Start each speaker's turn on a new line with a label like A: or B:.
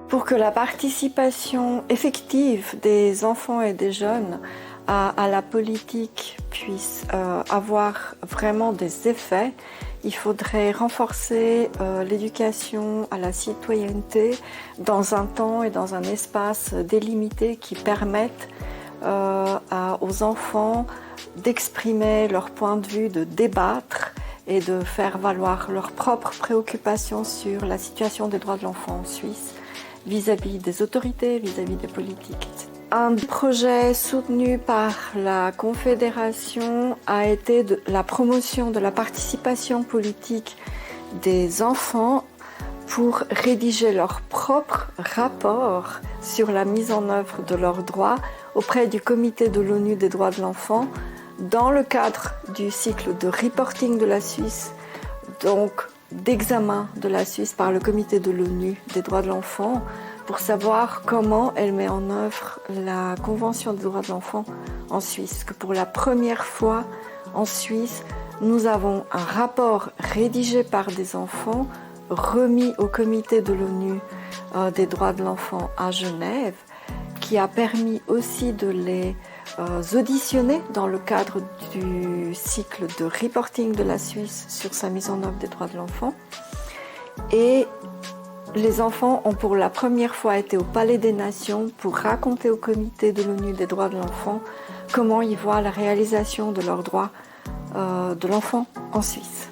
A: Pour que la participation effective des enfants et des jeunes à la politique puisse avoir vraiment des effets, il faudrait renforcer l'éducation à la citoyenneté dans un temps et dans un espace délimité qui permettent aux enfants d'exprimer leur point de vue, de débattre et de faire valoir leurs propres préoccupations sur la situation des droits de l'enfant en Suisse vis-à-vis des autorités, vis-à-vis des politiques. Un projet soutenu par la Confédération a été la promotion de la participation politique des enfants pour rédiger leur propre rapport sur la mise en œuvre de leurs droits auprès du Comité de l'ONU des droits de l'enfant dans le cadre du cycle de reporting de la Suisse, donc d'examen de la Suisse par le Comité de l'ONU des droits de l'enfant, pour savoir comment elle met en œuvre la Convention des droits de l'enfant en Suisse. Que pour la première fois en Suisse, nous avons un rapport rédigé par des enfants, remis au Comité de l'ONU des droits de l'enfant à Genève, qui a permis aussi de les auditionner dans le cadre du cycle de reporting de la Suisse sur sa mise en œuvre des droits de l'enfant. Et les enfants ont pour la première fois été au Palais des Nations pour raconter au Comité de l'ONU des droits de l'enfant comment ils voient la réalisation de leurs droits de l'enfant en Suisse.